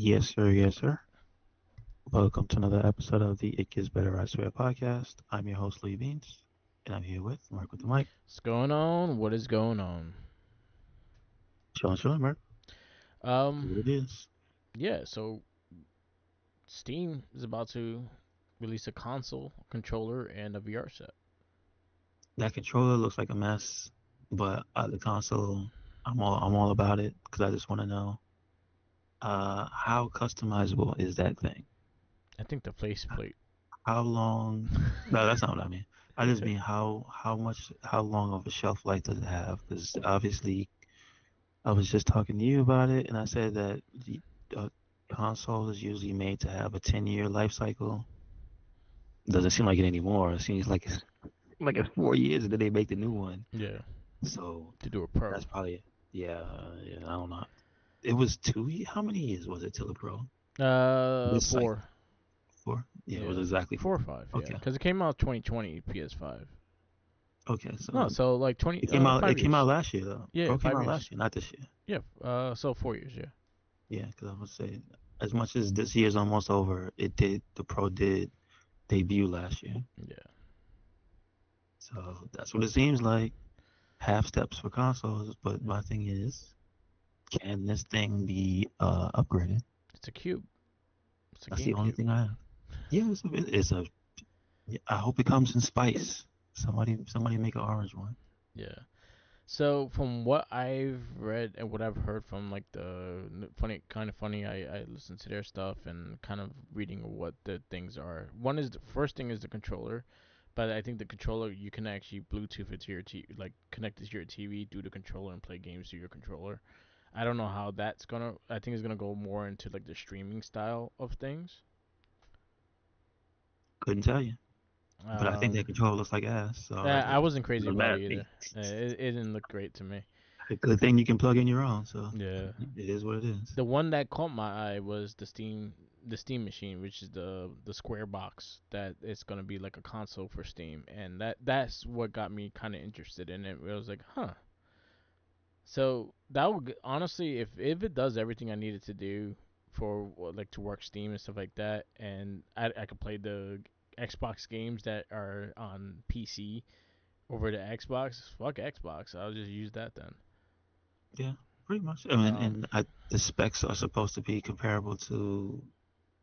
Yes, sir. Yes, sir. Welcome to another episode of the It Gets Better I Swear podcast. I'm your host, Lee Beans, and I'm here with Mark with the mic. What's going on? What is going on? Chillin', chillin', Mark. Um, What it is. yeah, so Steam is about to release a console, controller, and a VR set. That controller looks like a mess, but the console, I'm all about it because I just want to know how customizable is that thing? I think the faceplate. How long? No, that's not what I mean. I just mean how long of a shelf life does it have? Because obviously I was just talking to you about it, and I said that the console is usually made to have a 10-year life cycle. Doesn't seem like it anymore. It seems like it's 4 years and then they make the new one. Yeah, So to do a pro. that's probably yeah. I don't know. It was 2 years. How many years was it till the pro? This cycle Four. four. Yeah, it was Yeah, exactly four or four. five. Yeah, Okay, because it came out 2020 PS5. okay. No, So so like 20, it came out. It five came out years. last year though. Yeah, Pro came 5 out years. last year, not this year. Yeah, so 4 years. Yeah, Yeah, because I would say as much as this year's almost over, it did. The pro did debut last year. yeah. So that's what it seems like. Half steps for consoles, but my thing is, can this thing be upgraded? It's a cube. It's a That's the only GameCube. thing I have. Yeah, it's a. Yeah, I hope it comes in spice. Somebody make an orange one. Yeah. So from what I've read and what I've heard from like the funny kind of funny, I listen to their stuff and kind of reading what the things are. One is the first thing is the controller, but I think the controller you can actually Bluetooth it to your like connect it to your TV, do the controller and play games through your controller. I don't know how that's gonna. I think it's gonna go more into like the streaming style of things. Couldn't tell you, but I think that Um, controller looks like ass. So I it wasn't crazy doesn't about matter it to me. either. It didn't look great to me. A good thing you can plug in your own. So Yeah. it is what it is. The one that caught my eye was the Steam machine, which is the square box that it's gonna be like a console for Steam, and that's what got me kind of interested in it. I was like, huh. So that would honestly, if it does everything I need it to do for like to work Steam and stuff like that, and I could play the Xbox games that are on PC over the Xbox, fuck Xbox, I'll just use that then. Yeah, pretty much. I mean, Um, the specs are supposed to be comparable to.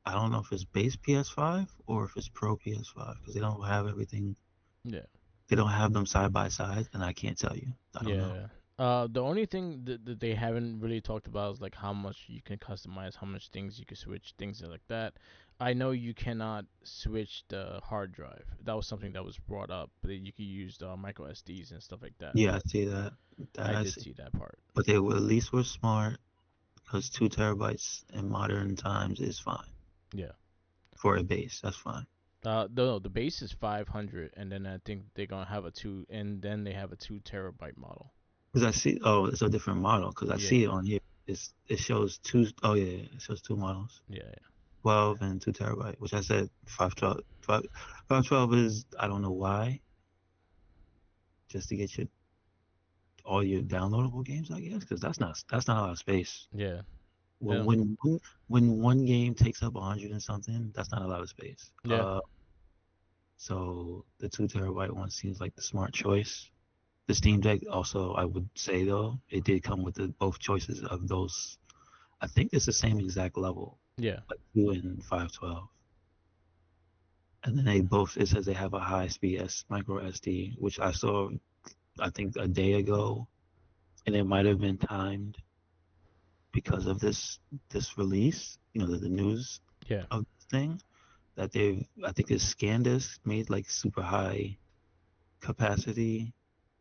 I don't know if it's base PS5 or if it's Pro PS5 because they don't have everything. yeah. They don't have them side by side, and I can't tell you. I don't know. Yeah. The only thing that they haven't really talked about is like how much you can customize, how much things you can switch, things like that. I know you cannot switch the hard drive. That was something that was brought up, but you could use the micro SDs and stuff like that. Yeah, I see that. That I I did see. see that part. But they were, at least were smart because 2 terabytes in modern times is fine Yeah. for a base. That's fine. No, the base is 500, and then I think they're gonna have a two, and then they have a 2 terabyte model. Because I see, oh, it's a different model. Because I see Yeah. it on here. It shows two. Oh yeah, it shows two models, Yeah. 12 and 2 terabyte. Which I said 512. 512 is I don't know why, just to get all your downloadable games, I guess. Because that's not a lot of space. Yeah. When Yeah. when when one game takes up 100 and something, that's not a lot of space. Yeah. So the 2 terabyte one seems like the smart choice. The Steam Deck also, I would say though, it did come with both choices of those. I think it's the same exact level, Yeah. like 2 and 512. And then they both, it says they have a high speed micro SD, which I saw, I think a day ago, and it might have been timed because of this release, the news Yeah. of this thing that I think it's SanDisk made like super high capacity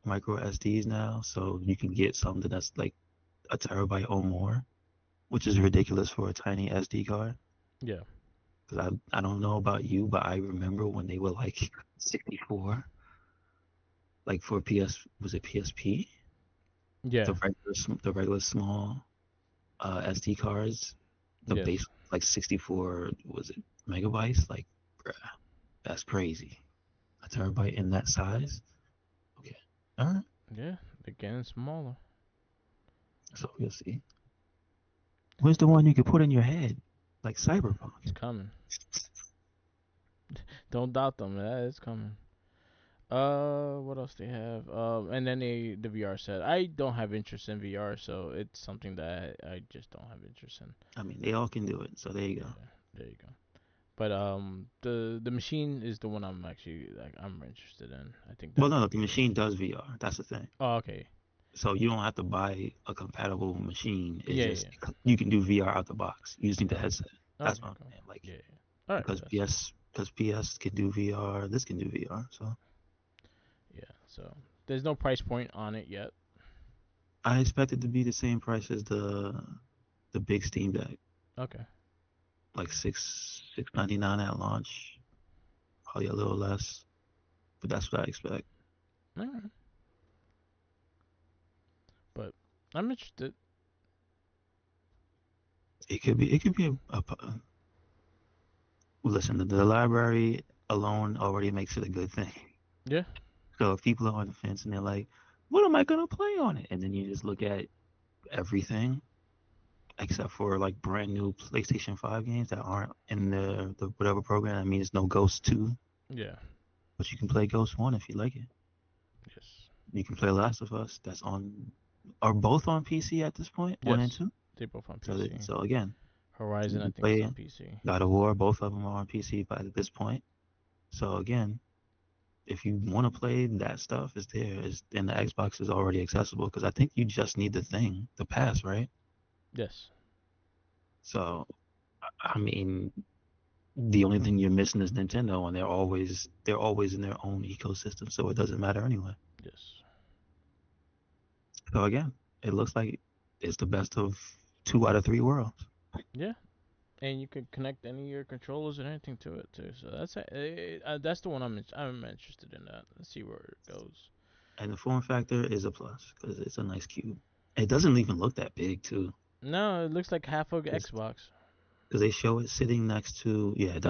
micro SDs now, so you can get something that's like a terabyte or more, which is ridiculous for a tiny SD card. Yeah. Because I don't know about you, but I remember when they were like 64, like for PS, was it PSP? Yeah. The regular small SD cards, the Yeah. base like 64, was it megabytes? Like, bruh, that's crazy. A terabyte in that size? Okay. All right. Yeah. They're getting smaller. So we'll see. Where's the one you can put in your head? like Cyberpunk. It's coming. Don't doubt them. That is coming. What else they have? And then the VR set. I don't have interest in VR, so it's something that I just don't have interest in. I mean, they all can do it, so there you go. Yeah, there you go. But the machine is the one I'm actually like I'm interested in. I think Well, that no, might the be it. machine does VR. That's the thing. Oh, okay. So you don't have to buy a compatible machine. It's Yeah, just yeah. you can do VR out the box using the headset. That's Okay, what I'm cool. saying. Like Yeah, yeah. All right, because PS can do VR, this can do VR. So yeah. So there's no price point on it yet. I expect it to be the same price as the big Steam Deck, Okay. like $699 at launch, probably a little less, but that's what I expect. All right. But I'm interested. It could be listen. The library alone already makes it a good thing. Yeah. So if people are on the fence and they're like, "What am I gonna play on it?" and then you just look at everything except for like brand new PlayStation 5 games that aren't in the whatever program. I mean, it's no Ghost 2, Yeah. but you can play Ghost 1 if you like it. Yes. You can play Last of Us. That's are both on PC at this point, 1 and Yes. 2. They both on So PC. so again, Horizon, you I can think, is play on PC. God of War. Both of them are on PC by this point. So again, if you want to play that stuff, it's there. And the Xbox is already accessible because I think you just need the pass, right? Yes. So I mean, the only thing you're missing is Nintendo, and they're always in their own ecosystem, so it doesn't matter anyway. Yes. So again, it looks like it's the best of 2 out of 3 worlds. Yeah. And you can connect any of your controllers and anything to it too. So that's the one I'm interested in. That. Let's see where it goes. And the form factor is a plus because it's a nice cube. It doesn't even look that big too, No, it looks like half of because Xbox. they show it sitting next to, yeah, it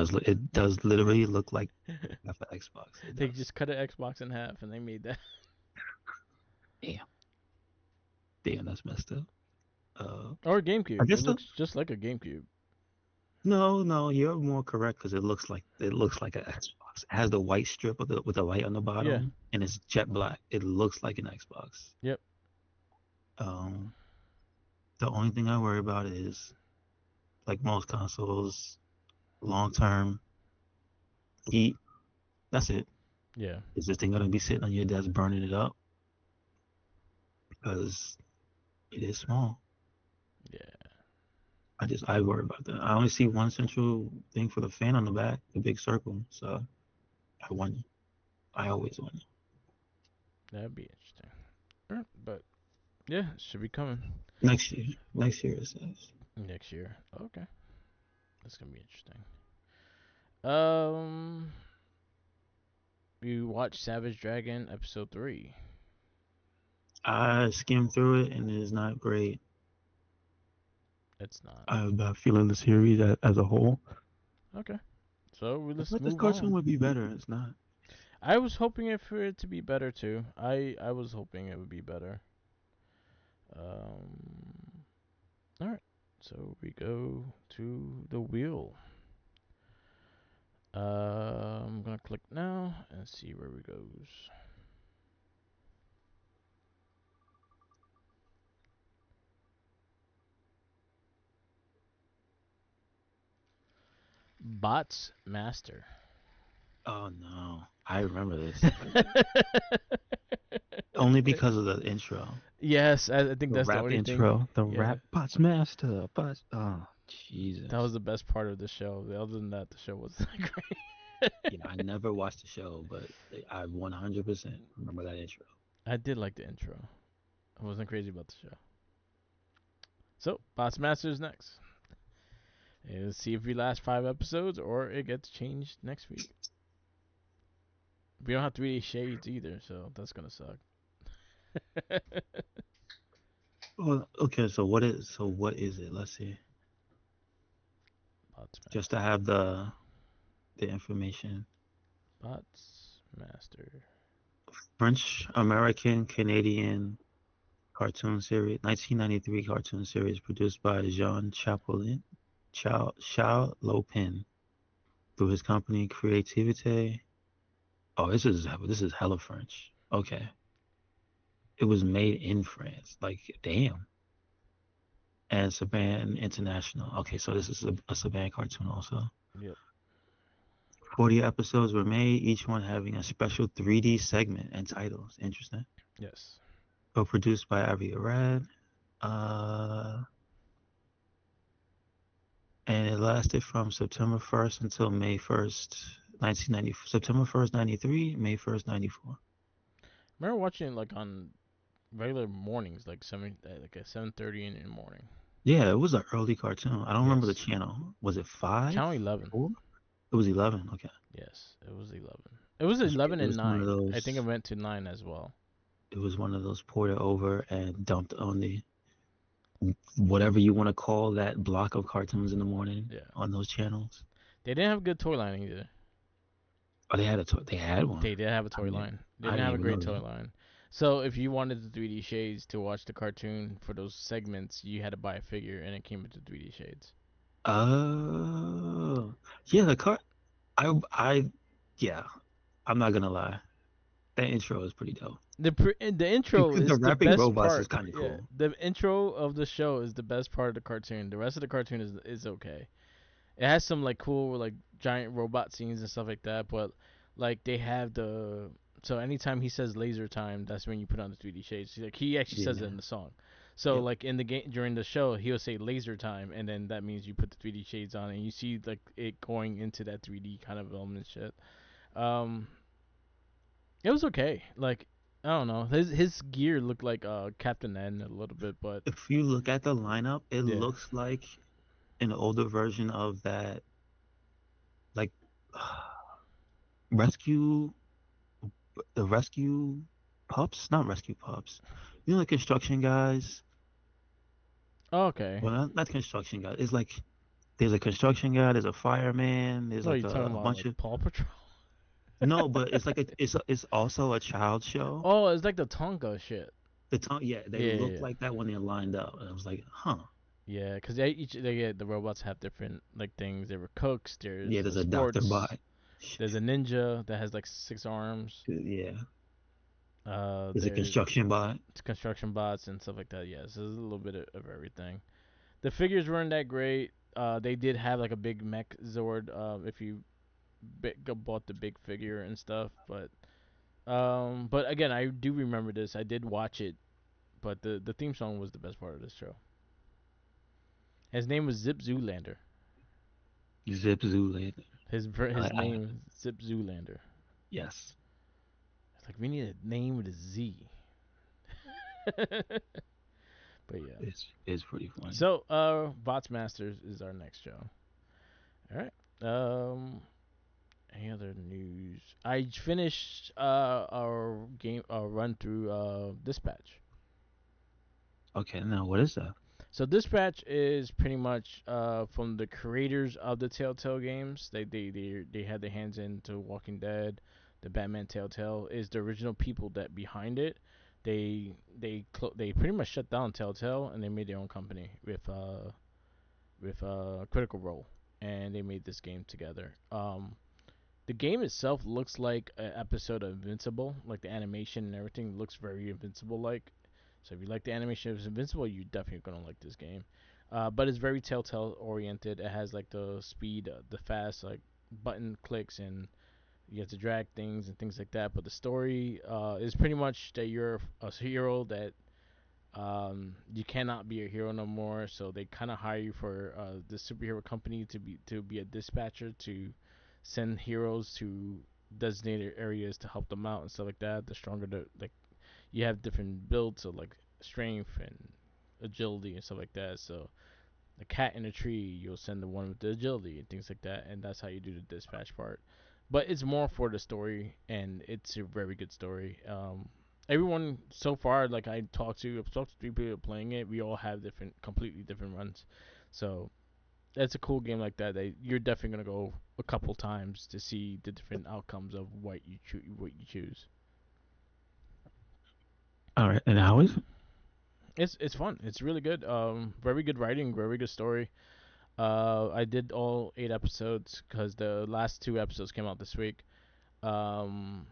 does literally look like half an Xbox. It They does. just cut an Xbox in half and they made that. Damn, damn, that's messed up. Or a I GameCube. It guess the looks just like a GameCube. No, no, you're more correct because it looks like an Xbox. It has the white strip with the light on the Yeah. bottom, and it's jet black. It looks like an Xbox. Yep. Um, the only thing I worry about is, like most consoles, long term heat. That's it. Yeah. Is this thing gonna be sitting on your desk burning it up? Because it is small. Yeah. I worry about that. I only see one central thing for the fan on the back, the big circle. So I wonder. I always wonder. That'd be interesting. Alright, but yeah, it should be coming Next year. Next year it says. next year. Okay. That's gonna be interesting. Um you watched Savage Dragon episode 3. I skimmed through it and it is not great. It's not. I have a bad feeling the series as a whole. Okay. So I let's thought this move cartoon on. would be better. It's not. I was hoping for it to be better too. I was hoping it would be better. All right. So we go to the wheel. I'm gonna click now and see where it goes. Bots Master. Oh no. I remember this. Only because of the intro. Yes, I think The that's the rap only thing. intro. The Yeah, rap Bots Master. Bots. Oh, that was Jesus. the best part of the show. Other than that, the show wasn't that great. Yeah, I never watched the show, but I 100% remember that intro. I did like the intro. I wasn't crazy about the show. So, Bots Master is next. And let's see if we last 5 episodes or it gets changed next week. We don't have 3D shades either, so that's gonna suck. Well, okay, so what is it? Let's see. Bots Just to Master. have the information. Bots Master. French American Canadian cartoon series, 1993 cartoon series produced by Jean Chapolin. Xiao Lopin through his company Creativite. Oh, this is hella French. Okay. It was made in France. Like, damn. And Saban International. Okay, so this is a Saban cartoon also. Yep. 40 episodes were made, each one having a special 3D segment and titles. Interesting. Yes. Co-produced by Avi Arad. Uh, and it lasted from September 1st until May 1st, 1990. September 1st, 93, May 1st, 94. Remember watching it like on regular mornings, like like at 7:30 in the morning. Yeah, it was an early cartoon. I don't remember the Yes. channel. Was it five? Channel 11. 4? It was 11. Okay. Yes, it was 11. It was That's right. 11 It and was one of 9. I think it those. went to 9 as well. It was one of those ported over and dumped on the whatever you want to call that block of cartoons in the morning Yeah. on those channels. They didn't have a good toy line either. Oh, they had one. They did have a I toy didn't line. They I didn't didn't have a even great know toy that. line. So if you wanted the 3D shades to watch the cartoon for those segments, you had to buy a figure, and it came with the 3D shades. Oh, yeah. I, yeah. I'm not gonna lie. That intro is pretty dope. The intro The is the rapping best robots is part. kind of Yeah, cool. the intro of the show is the best part of the cartoon. The rest of the cartoon is okay. It has some like cool like giant robot scenes and stuff like that, but like they have the so anytime he says laser time, that's when you put on the 3D shades. Like he actually says it Yeah. in the song. So Yep. like in the game during the show, he'll say laser time, and then that means you put the 3D shades on, and you see like it going into that 3D kind of element shit. Um, it was okay. Like I don't know, his gear looked like Captain N a little bit, but If you look at the lineup, it yeah. looks like an older version of that, like rescue, the rescue pups, not rescue pups. You know, the construction guys. Okay. Well, not construction guys. It's like there's a construction guy, there's a fireman, there's No, like you talking a about bunch like of Paw Patrol? no, but it's also a child show. Oh, it's like the Tonka shit. The time, yeah, they Yeah, yeah, look yeah. like that when they're lined up, and I was like, huh. Yeah, because the robots have different like things. There were cooks. Yeah, There's there's a a Dr. sports. Bot. There's a ninja that has like 6 arms. Yeah, there's a There's construction bot. construction bots and stuff like that. Yes, there's a little bit of everything. The figures weren't that great. They did have like a big mech Zord. If you bought the big figure and stuff, but again, I do remember this. I did watch it, but the theme song was the best part of this show. His name was Zip Zoolander. Zip Zoolander. His I name is Zip Zoolander. yes, It's like we need a name with a Z. But yeah. it's pretty funny. So Bots Masters is our next show. All right. Any other news? I finished our game run through Dispatch. Okay, now what is that? So Dispatch is pretty much from the creators of the Telltale games. They had their hands into Walking Dead, the Batman Telltale is the original people that behind it. They pretty much shut down Telltale and they made their own company with Critical Role, and they made this game together. The game itself looks like an episode of Invincible, like the animation and everything looks very Invincible like. So if you like the animation of Invincible, you're definitely gonna like this game. But it's very Telltale oriented. It has like the speed, the fast like button clicks, and you have to drag things and things like that. But the story is pretty much that you're a hero that you cannot be a hero no more. So they kind of hire you for the superhero company to be a dispatcher to send heroes to designated areas to help them out and stuff like that. The stronger the like you have different builds of like strength and agility and stuff like that. So the cat in a tree, you'll send the one with the agility and things like that, and that's how you do the dispatch part. But it's more for the story, and it's a very good story. Everyone so far, like I've talked to 3 people playing it. We all have completely different runs. So that's a cool game like that. That you're definitely gonna go a couple times to see the different outcomes of what you choose. All right, and how is it? It's fun. It's really good. Very good writing, very good story. I did all 8 episodes because the last 2 episodes came out this week. Um,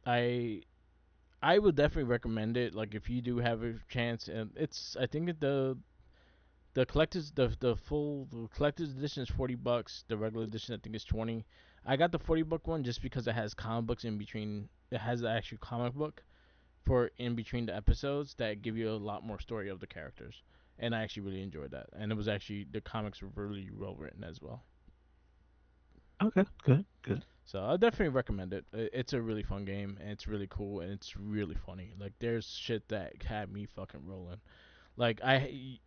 I I would definitely recommend it. Like if you do have a chance, and it's I think the collector's the collector's edition is $40. The regular edition I think is 20. I got the 40 book one just because it has comic books in between. It has the actual comic book for in between the episodes that give you a lot more story of the characters, and I actually really enjoyed that. And it was actually the comics were really well written as well. Okay, good, good. So I definitely recommend it. It's a really fun game, and it's really cool, and it's really funny. Like there's shit that had me fucking rolling. Like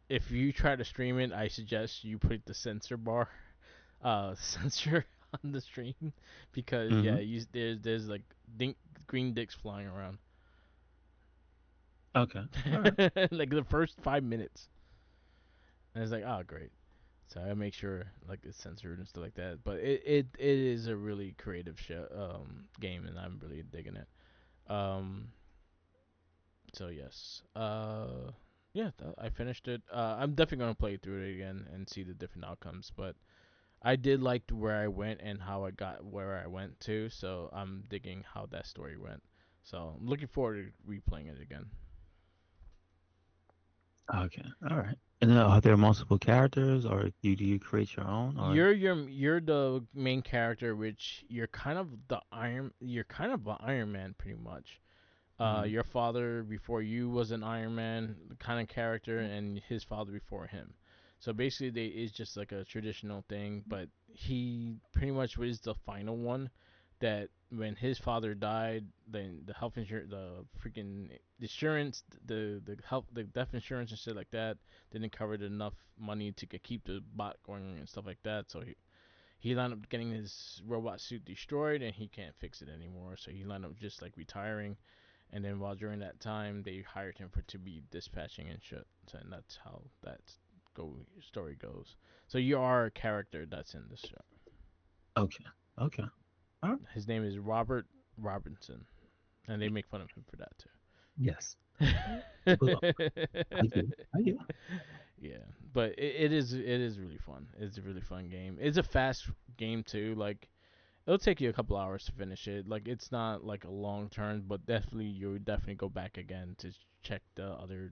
if you try to stream it, I suggest you put the censor bar, censor on the stream, because Mm-hmm. yeah, there's like dink, green dicks flying around, Okay. All right. like the first 5 minutes, and it's like, oh great. So I make sure like it's censored and stuff like that. But it is a really creative game, and I'm really digging it. Um, so yes, yeah, I finished it. I'm definitely gonna play through it again and see the different outcomes. But I did like where I went and how I got where I went to. So I'm digging how that story went. So I'm looking forward to replaying it again. Okay. All right. And then are there multiple characters, or do you create your own, or? You're the main character, which you're kind of an Iron Man pretty much. Mm, Your father before you was an Iron Man kind of character, and his father before him. So basically, it's just like a traditional thing, but he pretty much was the final one. That when his father died, then the health insurance, the freaking insurance, the health, the death insurance and shit like that didn't cover enough money to keep the bot going and stuff like that. So he ended up getting his robot suit destroyed, and he can't fix it anymore. So he ended up just like retiring, and then while during that time, they hired him for to be dispatching and shit. So, and that's how that story goes. So you are a character that's in this show. okay. Okay. All right. His name is Robert Robinson, and they make fun of him for that Yes. Well, I too. get it. I get it. Yeah, but it is really fun. It's a really fun game. It's a fast game too. Like it'll take you a couple hours to finish it. Like it's not like a long turn, but definitely you would definitely go back again to check the other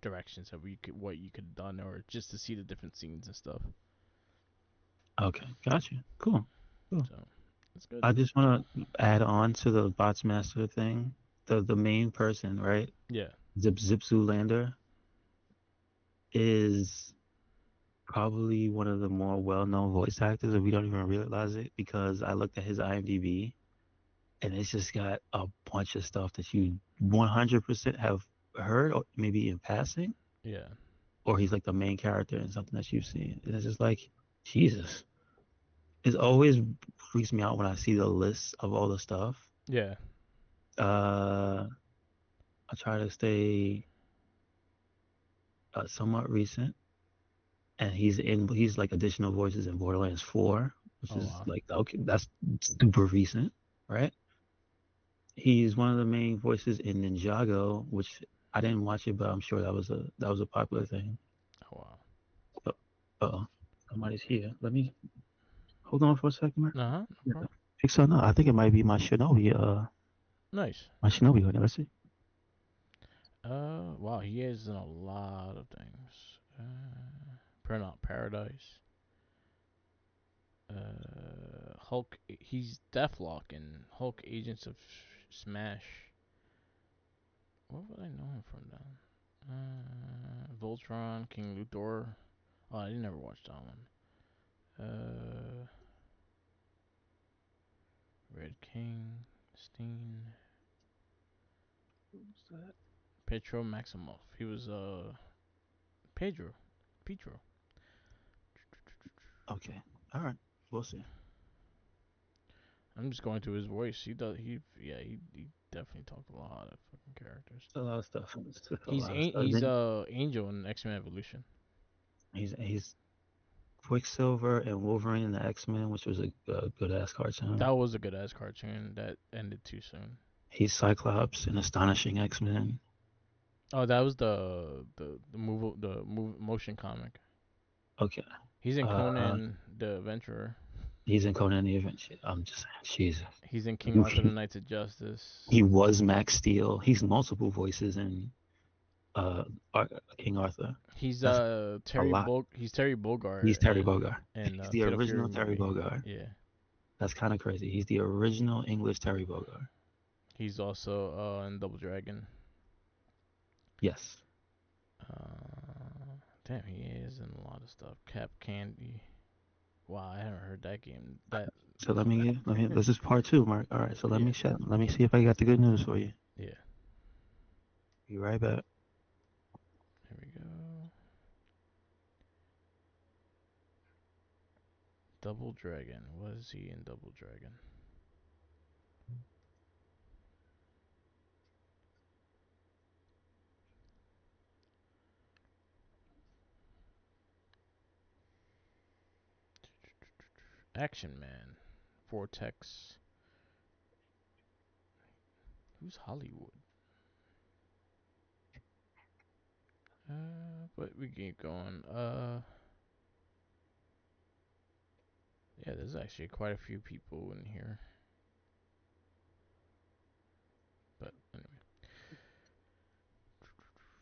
directions that we could what you could have done, or just to see the different scenes and stuff. Okay. Gotcha. Cool. Cool. So it's good. I just want to add on to the bots master thing. The main person, right? Yeah. Zip Zoolander is probably one of the more well-known voice actors, and we don't even realize it because I looked at his IMDb, and it's just got a bunch of stuff that you 100% have heard, or maybe in passing, Yeah. or he's like the main character in something that you've seen. And it's just like, Jesus. It always freaks me out when I see the list of all the stuff. Yeah. Uh, I try to stay somewhat recent, and he's like additional voices in Borderlands 4, which Oh is wow. like okay, that's super recent, right? He's one of the main voices in Ninjago, which I didn't watch it, but I'm sure that was a popular thing. Oh wow. Uh oh, somebody's here. Let me hold on for a second, man. Uh huh. No Yeah. problem. Pixar, no, I think it might be Nice. my Shinobi hoodie. Let's see. Wow. He is in a lot of things. Burnout Paradise. Hulk. He's Deathlock in Hulk Agents of Smash. What would I know him from then? Voltron, King Luthor. Oh, I never watched that one. Red King, Steen, Who's that? Petro Maximoff. He was Pedro, Petro. Okay, all right, we'll see. I'm just going through his voice. He does. He definitely talked a lot of fucking characters. It's a lot of stuff. It's a lot of stuff. He's Then Angel in X Men Evolution. he's Quicksilver and Wolverine and the X-Men, which was a good ass That cartoon. was a good ass cartoon that ended too soon. He's Cyclops in Astonishing Oh, that was the motion comic. Okay. He's in Uh, Conan the Adventurer. he's in Conan the Adventure. I'm just saying, Jesus. He's in King Arthur and the He, Knights of Justice. he was Max Steel. He's multiple voices in uh Ar- King Arthur. He's That's a lot. He's Terry Bogard He's Terry Bogard. in He's the Fatal Fury original Terry movie. Bogard. Yeah. That's kind of crazy. He's the original English Terry Bogard. He's also in Double Dragon. Yes. Damn, he is in a lot of stuff. Cap Candy. Wow, I haven't heard that game. That So this is part two, Mark. All right. So yeah, let me see if I got the good news for you. yeah. Be right back. Here we go. Double Dragon. Was he in Double Dragon? Action Man. Vortex. Who's Hollywood? But we keep going. Yeah, there's actually quite a few people in here. But anyway.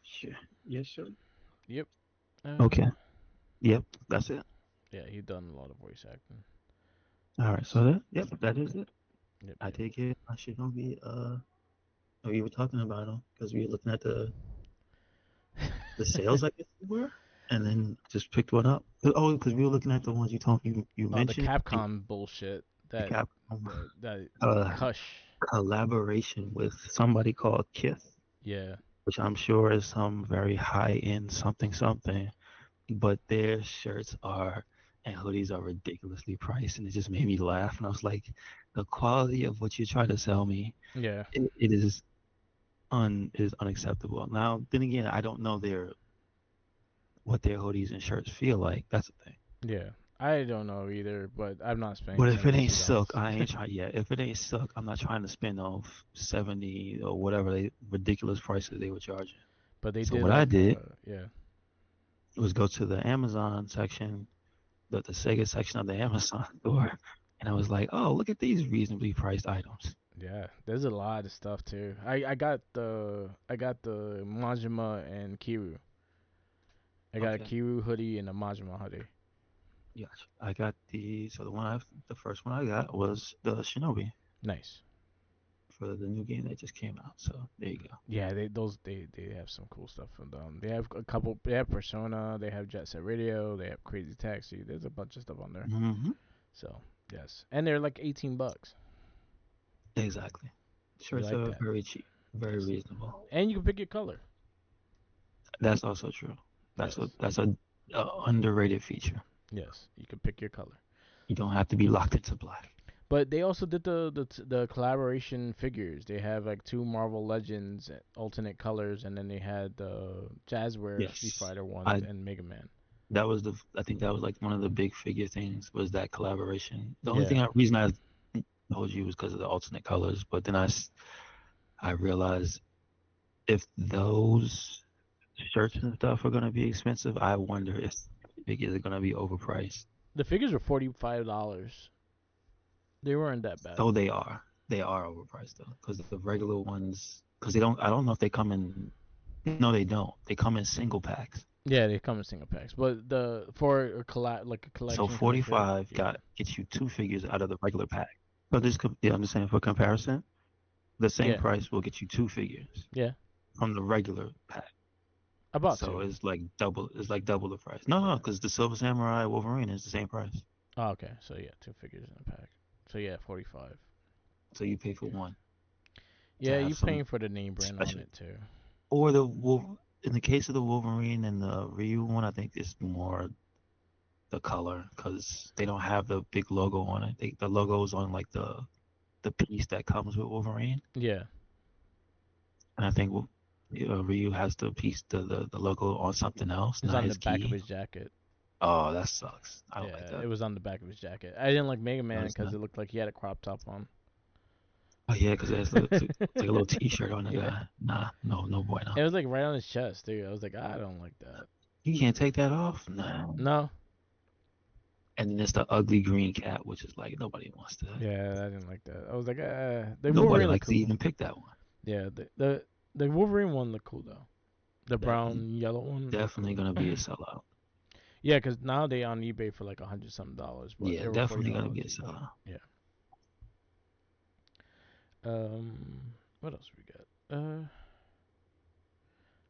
Sure. Yes, sir. Yep. Okay. Yep. That's it. Yeah, he done a lot of voice acting. All right. So that is it. Yep. I take it. I should not be. Oh, you were talking about them because we were looking at the sales, I guess we were, and then just picked one up. Oh, because we were looking at the ones you Oh, the mentioned. Capcom bullshit. The That Capcom that uh, Hush. collaboration with somebody called Kith, Yeah. which I'm sure is some very high end something something, but their shirts are and hoodies are ridiculously priced, and it just made me laugh. And I was like, the quality of what you're trying to sell me, Yeah. it is unacceptable. Now, then again, I don't know what their hoodies and shirts feel like. That's the thing. Yeah. I don't know either, but I'm not spending But if it ain't $70. silk, I ain't trying. Yeah, if it ain't silk, I'm not trying to spend off 70 or whatever they ridiculous prices they were charging. But they So did what I like did yeah. was go to the Amazon section, the Sega section of the Amazon store, and I was like, oh, look at these reasonably priced items. Yeah, there's a lot of stuff too. I got the Majima and Kiru. I got a Okay. Kiru hoodie and a Majima hoodie. Yes, I got the first one I got was the Shinobi Nice. for the new game that just came out. So there you go. Yeah, they have some cool stuff from them. They have a couple. They have Persona. They have Jet Set Radio. They have Crazy Taxi. There's a bunch of stuff on there. Hmm. So yes, and they're like $18. Exactly. You Shirts like are that? very cheap, very Yes. reasonable. And you can pick your color. That's also true. Yes. That's a underrated feature. Yes, you can pick your color. You don't have to be locked into black. But they also did the collaboration figures. They have like two Marvel Legends alternate colors, and then they had the Jazzware Street Yes, Fighter ones I and Mega Man. I think that was like one of the big figure things was that collaboration. The only Yeah, reason I told you was because of the alternate colors, but then I realized if those shirts and stuff are gonna be expensive, I wonder if figures are gonna be overpriced. the figures were $45. They weren't that bad. Though they are overpriced though, because the regular ones, because they don't. I don't know if they come in. No, they don't. They come in single packs. Yeah, they come in single packs, but the for like a So collection kind of fit. 45 Yeah, gets you two figures out of the regular pack. So yeah, I'm just saying for comparison, the same yeah, price will get you two figures yeah. from the regular pack. About So two. it's like double. It's like double the price. No, Yeah. because the Silver Samurai Wolverine is the same price. Oh, okay. So yeah, two figures in a pack. So yeah, 45. So you pay for Yeah. one to Yeah, have you some paying for the name brand on special. it too. Or in the case of the Wolverine and the Ryu one, I think it's more the color because they don't have the big logo on it. The logo is on like the piece that comes with Wolverine, Yeah, and I think Ryu has the piece the logo on something else, it's not on the his back of key. his jacket. Oh, that sucks. I don't like Yeah, that. it was on the back of his jacket. I didn't like Mega No, Man it's because not. it looked like he had a crop top on. Oh yeah, because it's like a little T-shirt on the Yeah, guy. Nah, no boy, no. it was like right on his chest, dude. I was like, I don't like that. You can't take that off. Nah. No, And then there's the ugly green cat, which is like nobody wants to. Yeah, I didn't like that. I was like, the Nobody Wolverine looked likes to cool. even pick that one. Yeah, the Wolverine one looked cool though. The That brown yellow one looked definitely cool. gonna be a sellout. Yeah, because now they on eBay for like $100 something, but Yeah, they were forty definitely gonna be dollars a each. sellout. Yeah. What else we got?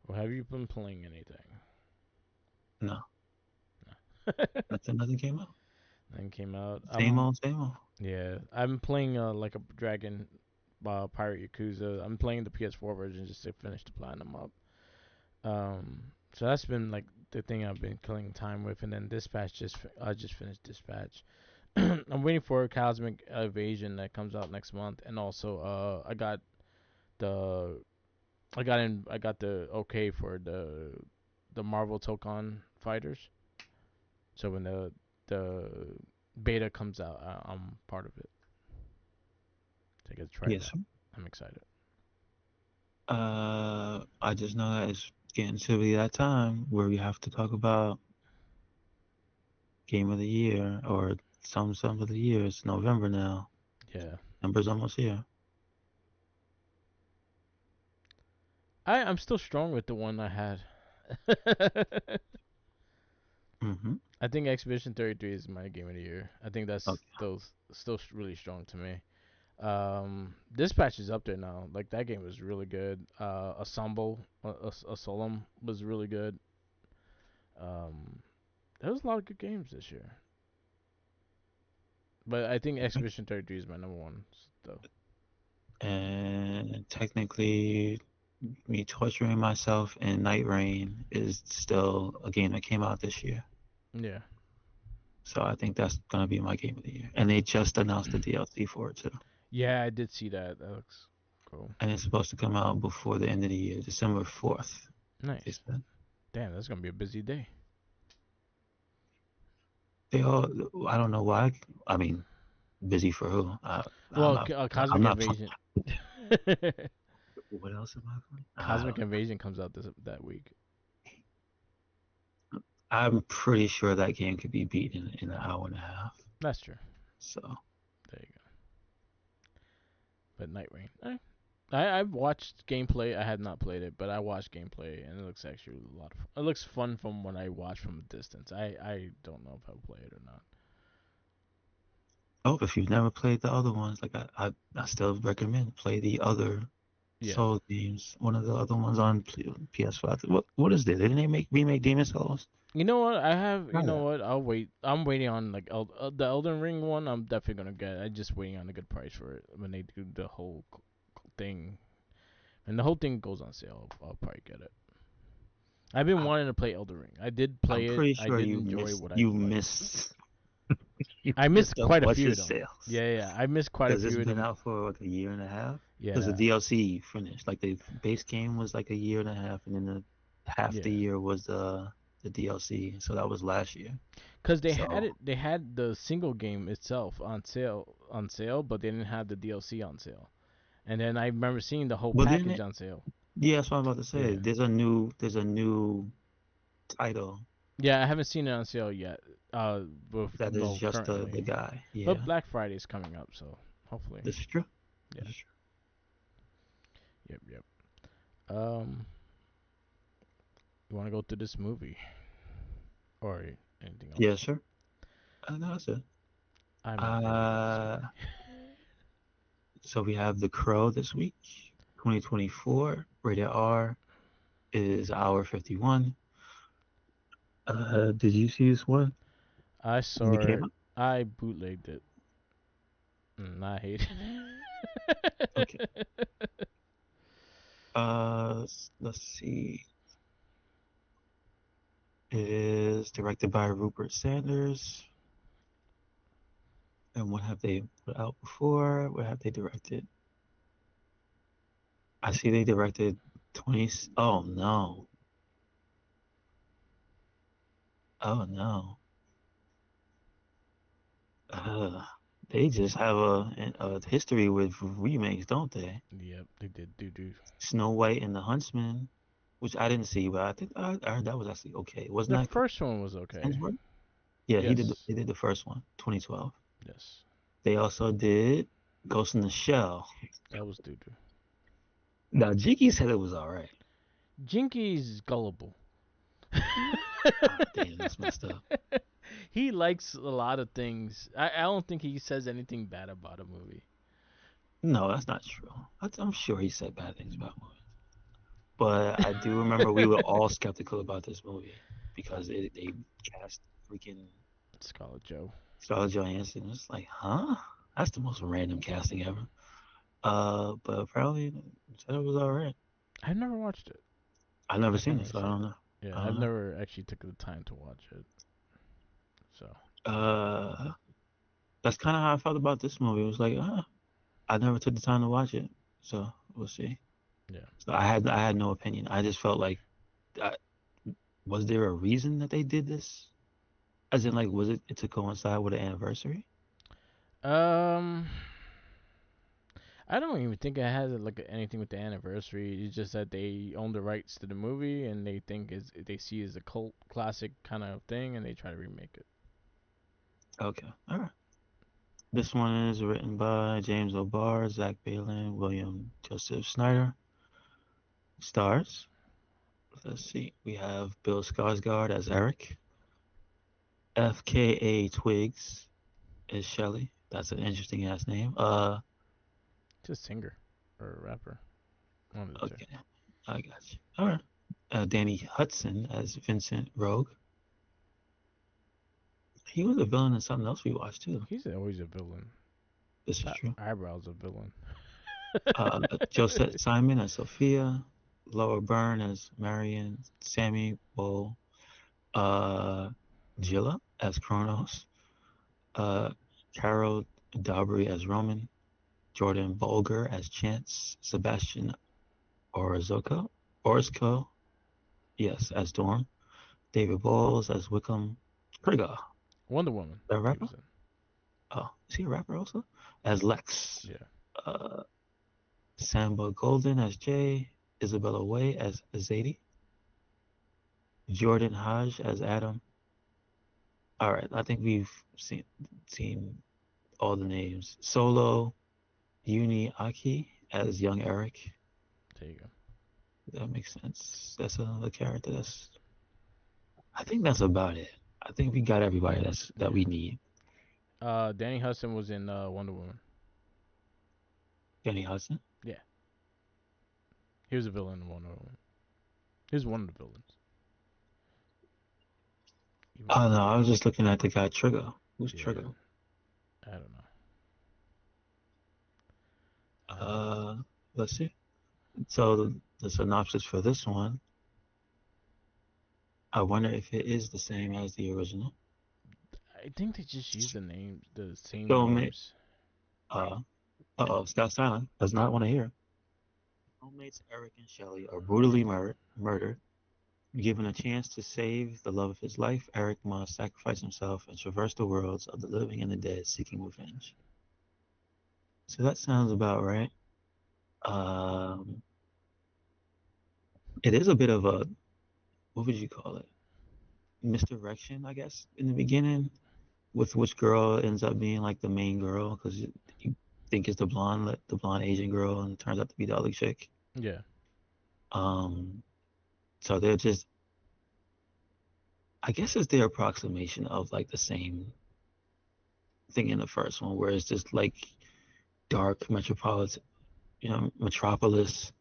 Well, have you been playing anything? No, No. nothing came out. Then came out. Same old, same old. Yeah, I'm playing like a dragon, pirate Yakuza. I'm playing the PS4 version just to finish the platinum up. So that's been like the thing I've been killing time with, and then Dispatch I just finished Dispatch. I'm waiting for Cosmic Invasion that comes out next month, and also the I got the okay for the Marvel Tokon Fighters. So when the beta comes out, I'm part of it. So I get to try it Yes, out. sir. I'm excited. I just know that it's getting to be that time where we have to talk about game of the year or some of the year. It's November now. Yeah. November's almost here. I'm still strong with the one I had. Mm-hmm. I think Expedition 33 is my game of the year. I think that's Okay. still really strong to me. Dispatch is up there now. Like that game was really good. Assemble, Asylum was really good. Um, there was a lot of good games this year. But I think Expedition 33 is my number one though. And technically, me torturing myself in Night Rain is still a game that came out this year. Yeah. So I think that's gonna be my game of the year. And they just announced the DLC for it too. Yeah, I did see that. That looks cool. And it's supposed to come out before the end of the year, December 4th. They Nice. said. Damn, that's gonna be a busy day. They all, I don't know why. I mean, busy for who? I'm Well, not. I'm Cosmic not. Invasion. What else am I playing? I Cosmic don't know. Invasion comes out that week. I'm pretty sure that game could be beaten in an hour and a half. That's true. So There you go. But Night Rain. I've watched gameplay. I have not played it, but I watched gameplay, and it looks actually a lot of fun. It looks fun from when I watch from a distance. I don't know if I'll play it or not. oh, if you've never played the other ones, like I still recommend play the other Yeah. Souls games. One of the other ones on PS5. What is there? Didn't they make remake Demon Souls? You know what? I have. You Try know that. what? I'll wait. I'm waiting on like the Elden Ring one. I'm definitely gonna get. I'm just waiting on a good price for it when they do the whole thing. And the whole thing goes on sale. I'll probably get it. I've been I, wanting to play Elden Ring. I did I'm play it. pretty I sure did enjoy what I you played. missed you I missed missed a quite a bunch few of of them. sales Yeah. I missed quite a because it's few of been them. out for like a year and a half. Because the Yeah. DLC finished. Like the base game was like a year and a half, and then the half the Yeah. year was the DLC. So that was last year. Cause they had So, it. They had the single game itself on sale, but they didn't have the DLC on sale. And then I remember seeing the whole but then package on sale. yeah, that's what I'm about to say. Yeah. There's a new title Yeah, I haven't seen it on sale yet. that is Well, just the currently, guy. but Yeah, Black Friday is coming up, so hopefully, this is true. yeah. This is true. Yep. You want to go through this movie or anything else? Yeah, sure. No, that's it. I'm not ready for this Uh, movie. so we have The Crow this week, 2024, rated R, is hour 51. Did you see this one I when it saw came it. out? I bootlegged it. I hate Okay. it. Let's see. It is directed by Rupert Sanders. And what have they put out before? What have they directed? I see they directed 20. Oh no. Oh no. Uh, they just have a history with remakes, don't they? Yep, they did do. Snow White and the Huntsman, which I didn't see, but I think I heard that was actually okay. Wasn't The that Chris first one was okay. Hemsworth? Yeah, Yes. they did the first one, 2012. Yes. They also did Ghost in the Shell. That was doo doo. Now, Jiggy said it was all right. Jinky's gullible. Ah, damn, that's messed up. He likes a lot of things. I don't think he says anything bad about a movie. No, that's not true. I'm sure he said bad things about movies. But I do remember we were all skeptical about this movie because they cast freaking Scarlet Joe. Scarlett Johansson. It's like, huh? That's the most random casting ever. But apparently it said it was all right. I've never watched it. I've never I can't seen it, really so I say don't that. know. Yeah, I don't I've know. never actually taken the time to watch it. So Uh, that's kind of how I felt about this movie. It was like, I never took the time to watch it, so we'll see. yeah. So I had no opinion. I just felt like, I, was there a reason that they did this? As in, like, was it to coincide with an anniversary? Um, I don't even think it has like anything with the anniversary. It's just that they own the rights to the movie and they think is they see it as a cult classic kind of thing and they try to remake it. Okay, all right. This one is written by James O'Barr, Zach Balan, William Joseph Snyder. Stars. Let's see. We have Bill Skarsgård as Eric. FKA Twigs as Shelly. That's an interesting ass name. Just singer or a rapper. One of the two. Okay, I got you. All right. Danny Hudson as Vincent Rogue. He was a villain in something else we watched too. He's always a villain. This is That true. eyebrow's a villain. Josette Simon as Sophia. Laura Byrne as Marion. Sammy Bull. Uh, Gilla as Kronos. Uh, Carol Dabry as Roman. Jordan Bolger as Chance. Sebastian Orozco, yes, as Dorm. David Bowles as Wickham. Krieger, Wonder Woman. a He rapper? was in. Oh, is he a rapper also? As Lex. Yeah. Uh, Samba Golden as Jay. Isabella Way as Zadie. Jordan Hodge as Adam. All right, I think we've seen all the names. Solo Uni Aki as young Eric. There you go. That makes sense. That's another character. I think that's about it. I think we got everybody that Yeah. we need. Danny Hudson was in Wonder Woman. Danny Hudson. Yeah. He was a villain in Wonder Woman. He was one of the villains. Even Oh though, no, I was just looking at the guy Trigger. Who's yeah, Trigger? I don't know. Uh, let's see. So the synopsis for this one, I wonder if it is the same as the original. I think they just use the same Soulmate. names. Uh, Scott Silent does not want to hear. Soulmates Eric and Shelley are brutally murdered. Given a chance to save the love of his life, Eric must sacrifice himself and traverse the worlds of the living and the dead, seeking revenge. So that sounds about right. Um, it is a bit of a, what would you call it? Misdirection, I guess, in the beginning, with which girl ends up being like the main girl because you think it's the blonde Asian girl, and it turns out to be the other chick. Yeah. Um, so they're just, I guess it's their approximation of like the same thing in the first one, where it's just like dark metropolitan, metropolis,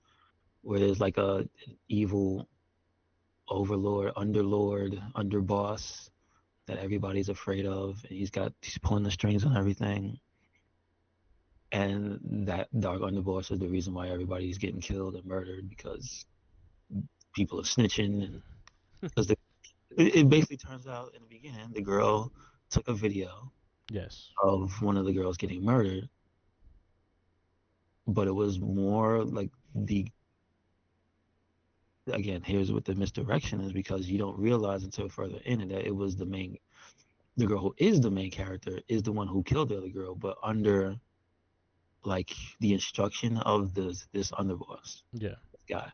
where there's like a evil overlord, underlord, underboss that everybody's afraid of, and he's pulling the strings on everything. And that dark underboss is the reason why everybody's getting killed and murdered because people are snitching, and because it basically turns out in the beginning the girl took a video Yes. of one of the girls getting murdered, but it was more like the again, here's what the misdirection is, because you don't realize until further in it that it was the girl who is the main character is the one who killed the other girl, but under like the instruction of this underboss Yeah. guy.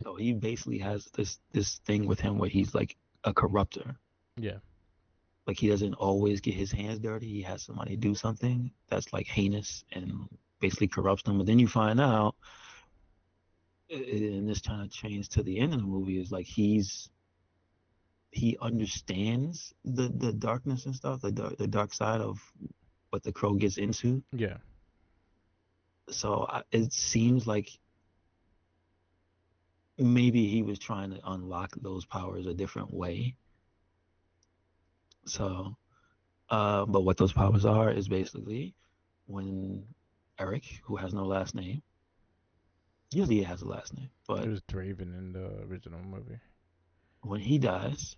So he basically has this thing with him where he's like a corrupter. Yeah. Like he doesn't always get his hands dirty. He has somebody do something that's like heinous and basically corrupts them. But then you find out, and this kind of change to the end of the movie, is like he understands the darkness and stuff, the dark side of what the crow gets into. Yeah. So it seems like maybe he was trying to unlock those powers a different way. So, but what those powers are is basically when Eric, who has no last name, usually he has a last name, It but was Draven in the original movie. when he dies,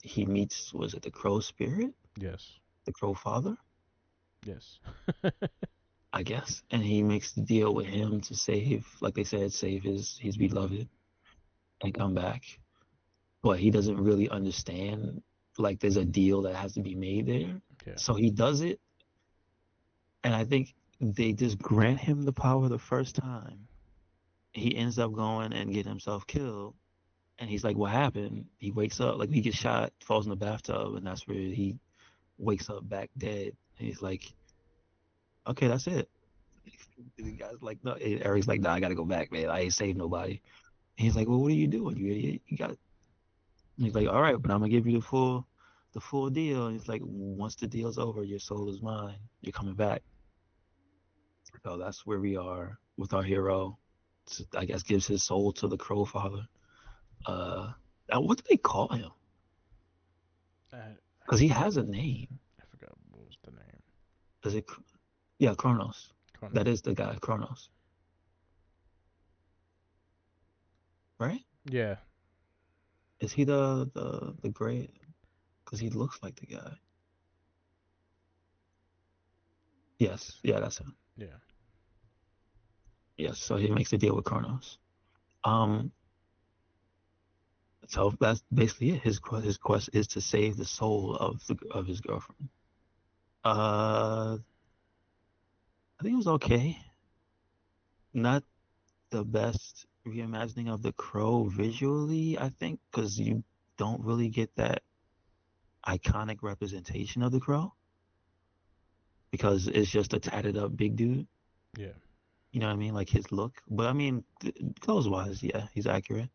he meets, was it the crow spirit, Yes. the crow father, Yes. I guess, and he makes the deal with him to save, like they said, save his beloved and come back. But he doesn't really understand, like there's a deal that has to be made there. Yeah. So he does it, and I think they just grant him the power the first time. He ends up going and getting himself killed, and he's like, "What happened?" He wakes up, like he gets shot, falls in the bathtub, and that's where he wakes up back dead. And he's like, "Okay, that's it." The guy's like, "No," Eric's like, "Nah, I gotta go back, man. I ain't saved nobody." And he's like, "Well, what are you doing, you idiot? You got." And he's like, "All right, but I'm gonna give you the full deal." And he's like, "Once the deal's over, your soul is mine. You're coming back." So that's where we are with our hero. I guess gives his soul to the Crow Father. Uh, what do they call him? I Because he has a name. I forgot what was the name. Is it? Yeah, Kronos. That Chronos. is the guy, Kronos, right? Yeah. Is he the great? Because he looks like the guy. Yes, yeah, that's him. Yeah. Yes, so he makes a deal with Kronos. Um, so that's basically it. His quest is to save the soul of his girlfriend. Uh, I think it was okay. Not the best reimagining of the Crow visually, I think, because you don't really get that iconic representation of the Crow because it's just a tatted up big dude. Yeah. You know what I mean? Like his look. But I mean, clothes wise, yeah, he's accurate.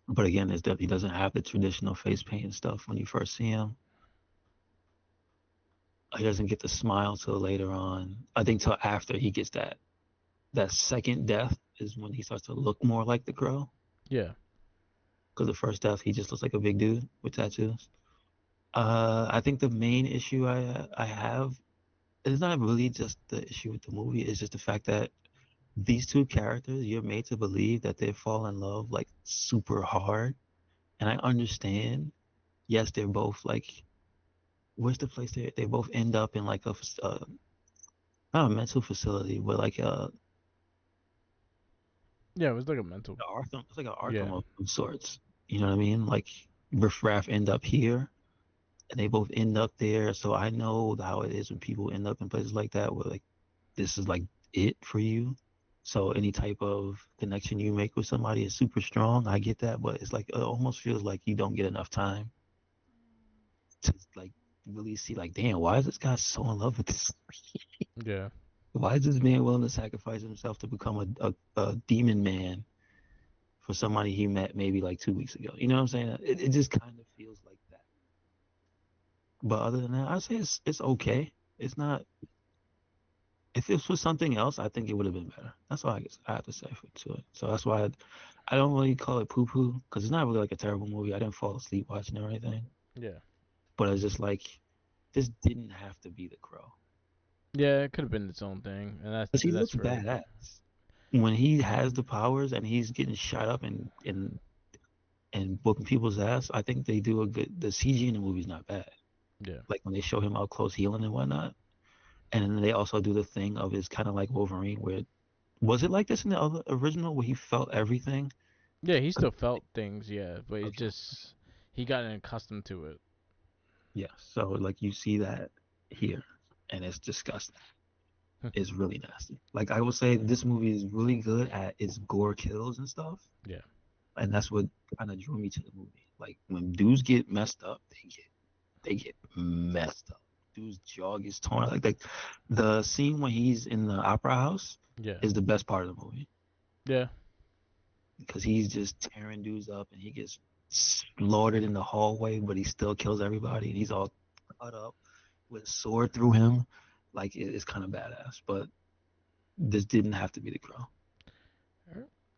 But again, it's that he doesn't have the traditional face paint and stuff when you first see him. He doesn't get the smile till later on. I think till after he gets that second death is when he starts to look more like the Crow. Yeah. Because the first death, he just looks like a big dude with tattoos. I think the main issue I have is not really just the issue with the movie. It's just the fact that these two characters, you're made to believe that they fall in love like super hard. And I understand. Yes, they're both like, where's the place they both end up in like not a mental facility, but like Yeah. It was like a mental. Arkham. It's like an Yeah. Arkham of sorts. You know what I mean? Like Riff Raff end up here, and they both end up there. So I know how it is when people end up in places like that, where like this is like it for you. So any type of connection you make with somebody is super strong. I get that, but it's like it almost feels like you don't get enough time to like really see like, damn, why is this guy so in love with this? Yeah. Why is this man willing to sacrifice himself to become a demon man for somebody he met maybe like 2 weeks ago? You know what I'm saying? It just kind of feels like that. But other than that, I say it's okay. It's not. If this was something else, I think it would have been better. That's all I have to say to it. So that's why I don't really call it poo poo because it's not really like a terrible movie. I didn't fall asleep watching it or anything. Yeah. But it's just like this didn't have to be the Crow Yeah. It could have been its own thing, and because he looks that's right. badass when he has the powers and he's getting shot up and whooping people's ass. I think they do a good. The CG in the movie's not bad. Yeah. Like when they show him up close healing and whatnot. And then they also do the thing of his kind of like Wolverine, where was it like this in the other original where he felt everything? Yeah. He still felt things. Yeah, but it Okay. just he got accustomed to it. Yeah. So like you see that here, and it's disgusting. It's really nasty. Like I would say, this movie is really good at its gore kills and stuff, Yeah. and that's what kind of drew me to the movie. Like when dudes get messed up, they get messed up. Dude's jaw gets torn out. Like the scene when he's in the opera house Yeah. is the best part of the movie Yeah. because he's just tearing dudes up and he gets slaughtered in the hallway, but he still kills everybody and he's all cut up with a sword through him. Like it's kind of badass, but this didn't have to be the crow.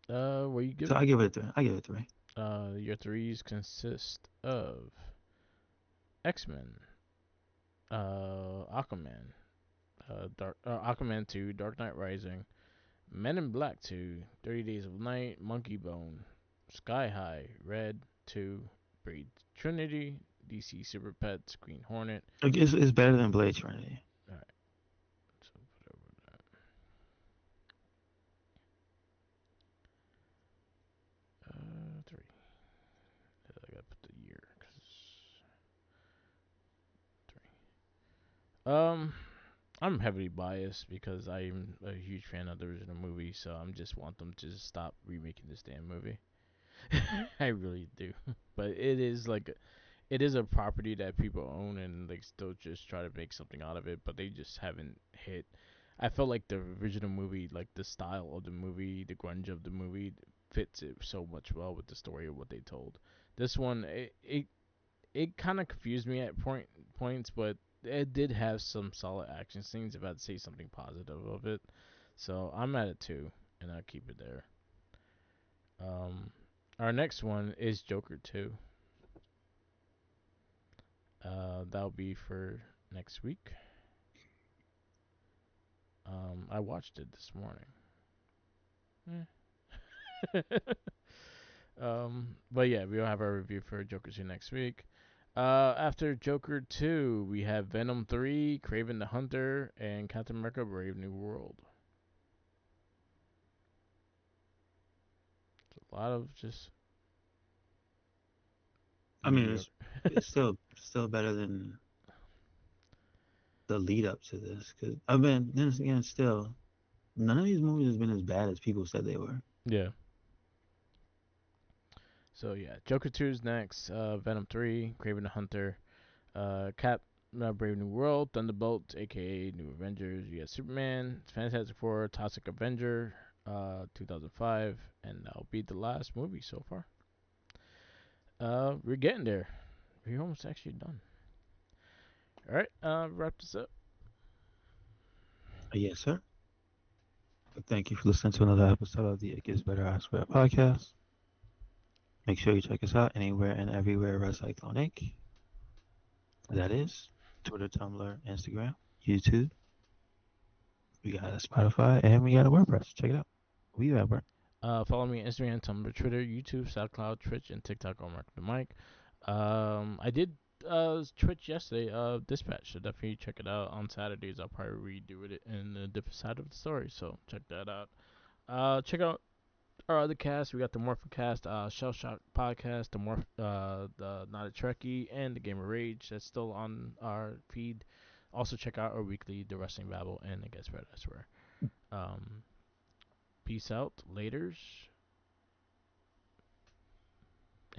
Alright. What you give So it? I give it a three. I give it a three. Your threes consist of X-Men, Aquaman, Aquaman 2, Dark Knight Rising, Men in Black 2, 30 Days of Night, Monkey Bone, Sky High, Red 2, Braid Trinity, DC Super Pets, Green Hornet. Like, it's better than Blade Trinity. Alright, so put over that. 3. I gotta put the year, 'cause 3. I'm heavily biased because I'm a huge fan of the original movie, so I'm just want them to just stop remaking this damn movie. I really do. But it is a property that people own and they still just try to make something out of it, but they just haven't hit. I felt like the original movie, like the style of the movie, the grunge of the movie, fits it so much well with the story of what they told. This one, it kind of confused me at points, but it did have some solid action scenes. If I'd say something positive of it, so I'm at it too, and I'll keep it there. Um, our next one is Joker 2. That'll be for next week. I watched it this morning. But yeah, we'll have our review for Joker 2 next week. After Joker 2, we have Venom 3, Craven the Hunter, and Captain America Brave New World. It's a lot of just I mean, mediocre. it's still better than the lead up to this. Because I've been then again, still none of these movies has been as bad as people said they were. Yeah. So yeah, Joker 2 is next. Venom 3, Craven the Hunter, Cap, Brave New World, Thunderbolt, aka New Avengers. You got Superman, Fantastic Four, Toxic Avenger, 2005, and that'll be the last movie so far. We're getting there. We're almost actually done. All right, wrap this up. Yes, sir. But thank you for listening to another episode of the It Gets Better I Swear podcast. Make sure you check us out anywhere and everywhere Recyclone Inc. That is Twitter, Tumblr, Instagram, YouTube. We got a Spotify and we got a WordPress. Check it out. We have work. Follow me on Instagram, Tumblr, Twitter, YouTube, SoundCloud, Twitch, and TikTok on Mark the Mic. I did Twitch yesterday, Dispatch, so definitely check it out. On Saturdays, I'll probably redo it in a different side of the story, so check that out. Check out our other cast. We got the Morphicast, Shell Shock Podcast, the Not a Trekkie, and the Gamer Rage. That's still on our feed. Also, check out our weekly The Wrestling Babble and the Guest Red, I swear. Peace out. Laters.